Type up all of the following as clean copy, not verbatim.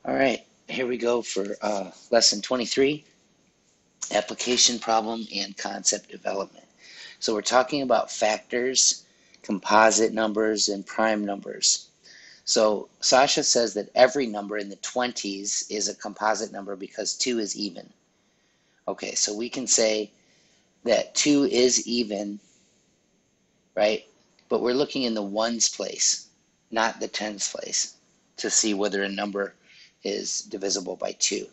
All right, here we go for lesson 23, application problem and concept development. So we're talking about factors, composite numbers, and prime numbers. So Sasha says that every number in the 20s is a composite number because 2 is even. Okay, so we can say that 2 is even, right? But we're looking in the ones place, not the tens place, to see whether a number is divisible by 2.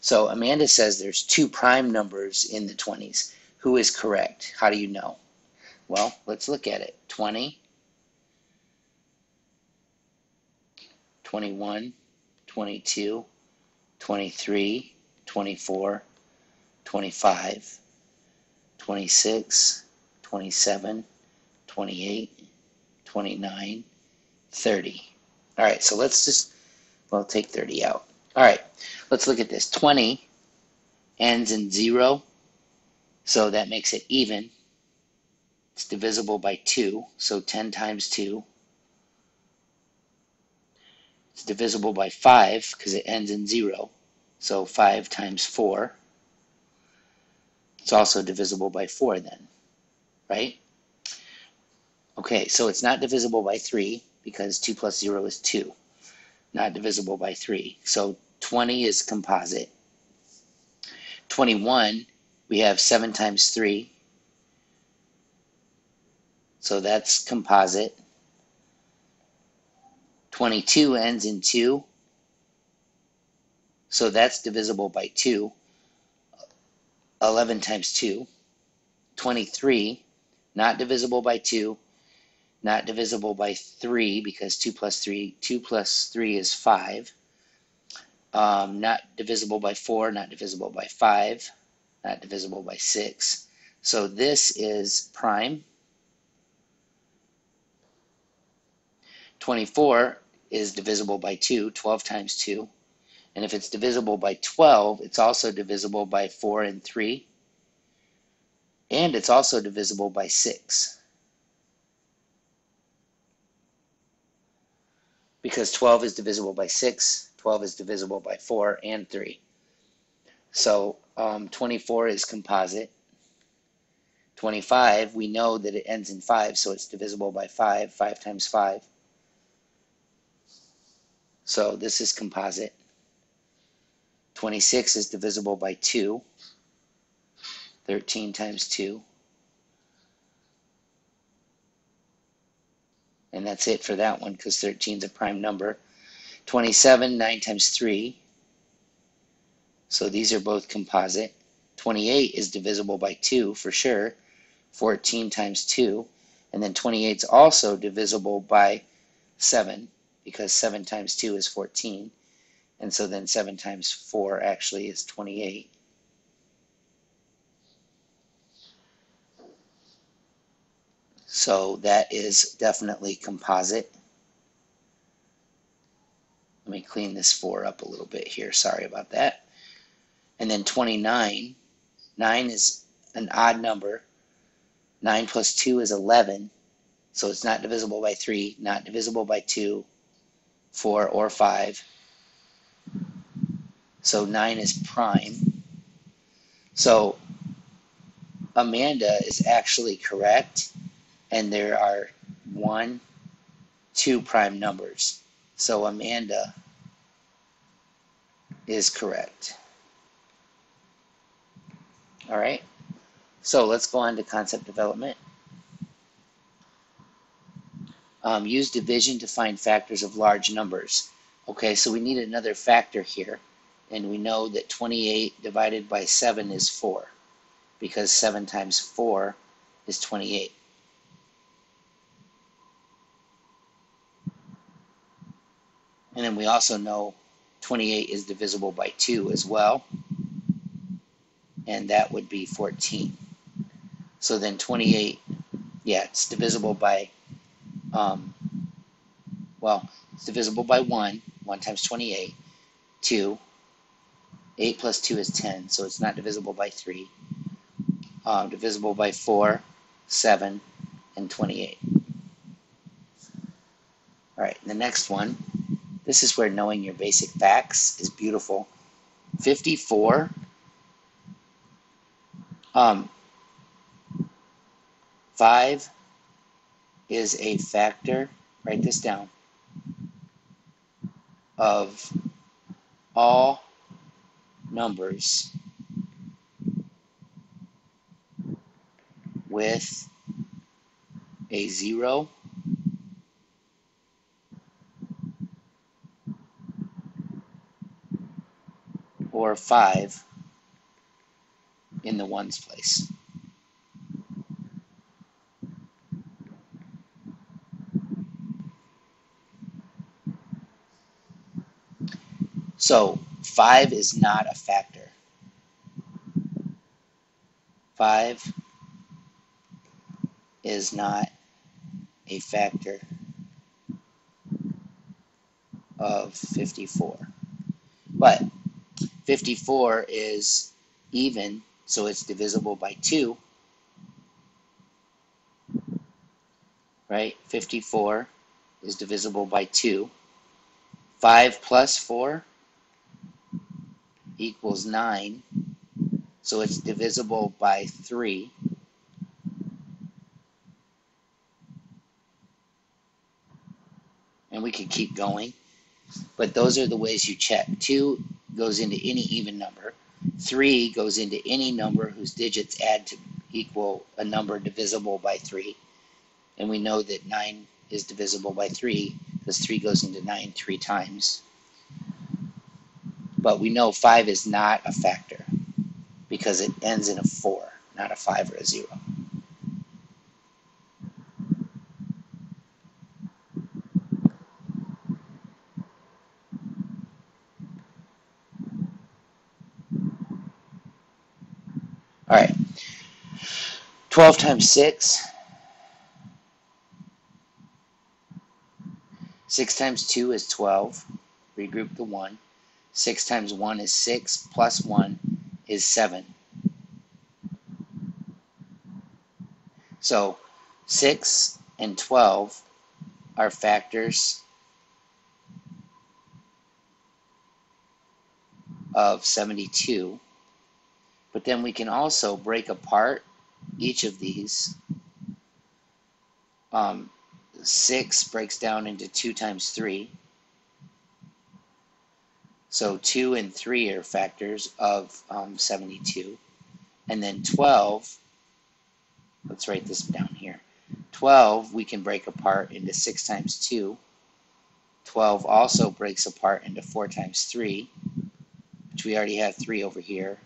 So Amanda says there's 2 prime numbers in the 20s. Who is correct? How do you know? Well, let's look at it. 20, 21, 22, 23, 24, 25, 26, 27, 28, 29, 30. All right, so let's just, well, take 30 out. All right, let's look at this. 20 ends in 0, so that makes it even. It's divisible by 2, so 10 times 2. It's divisible by 5 because it ends in 0, so 5 times 4. It's also divisible by 4 then, right? Okay, so it's not divisible by 3 because 2 plus 0 is 2. Not divisible by 3. So 20 is composite. 21, we have 7 times 3. So that's composite. 22 ends in 2. So that's divisible by 2. 11 times 2. 23, not divisible by 2. Not divisible by 3 because 2 plus 3 is 5. Not divisible by 4, not divisible by 5, not divisible by 6. So this is prime. 24 is divisible by 2, 12 times 2. And if it's divisible by 12, it's also divisible by 4 and 3. And it's also divisible by 6. Because 12 is divisible by 6, 12 is divisible by 4 and 3. So 24 is composite. 25, we know that it ends in 5, so it's divisible by 5, 5 times 5. So this is composite. 26 is divisible by 2, 13 times 2. And that's it for that one because 13 is a prime number. 27, 9 times 3. So these are both composite. 28 is divisible by 2 for sure. 14 times 2. And then 28 is also divisible by 7 because 7 times 2 is 14. And so then 7 times 4 actually is 28. So that is definitely composite. Let me clean this 4 up a little bit here. Sorry about that. And then 29. 9 is an odd number. 9 plus 2 is 11. So it's not divisible by 3, not divisible by 2, 4, or 5. So 9 is prime. So Amanda is actually correct. And there are 1, 2 prime numbers. So Amanda is correct. All right. So let's go on to concept development. Use division to find factors of large numbers. Okay, so we need another factor here. And we know that 28 divided by 7 is 4. Because 7 times 4 is 28. And then we also know 28 is divisible by 2 as well. And that would be 14. So then 28, yeah, it's divisible by, it's divisible by 1. 1 times 28. 2. 8 plus 2 is 10, so it's not divisible by 3. Divisible by 4, 7, and 28. All right, the next one. This is where knowing your basic facts is beautiful. 54, 5 is a factor, write this down, of all numbers with a 0 or 5 in the ones place. So 5 is not a factor. 5 is not a factor of 54. But 54 is even, so it's divisible by 2, right? 54 is divisible by 2. 5 plus 4 equals 9, so it's divisible by 3. And we could keep going, but those are the ways you check. 2 goes into any even number. 3 goes into any number whose digits add to equal a number divisible by 3. And we know that 9 is divisible by 3 because 3 goes into 9 3 times. But we know 5 is not a factor because it ends in a 4, not a 5 or a 0. All right, 12 times 6. 6 times 2 is 12. Regroup the 1. 6 times 1 is 6, plus 1 is 7. So 6 and 12 are factors of 72. But then we can also break apart each of these. 6 breaks down into 2 times 3. So 2 and 3 are factors of 72. And then 12, let's write this down here. 12 we can break apart into 6 times 2. 12 also breaks apart into 4 times 3, which we already have 3 over here.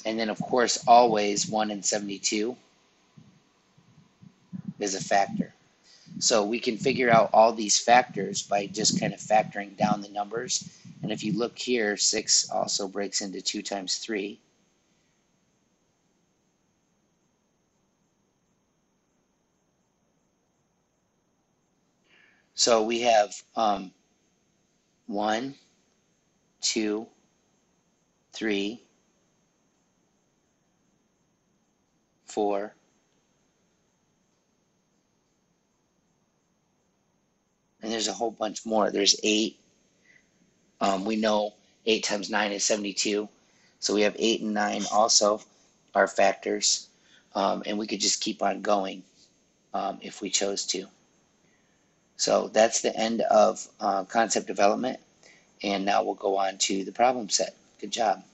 And then, of course, always 1 and 72 is a factor. So we can figure out all these factors by just kind of factoring down the numbers. And if you look here, 6 also breaks into 2 times 3. So we have 1, 2, 3, 4, and there's a whole bunch more. There's 8. We know 8 times 9 is 72. So we have 8 and 9 also are factors. And we could just keep on going if we chose to. So that's the end of concept development. And now we'll go on to the problem set. Good job.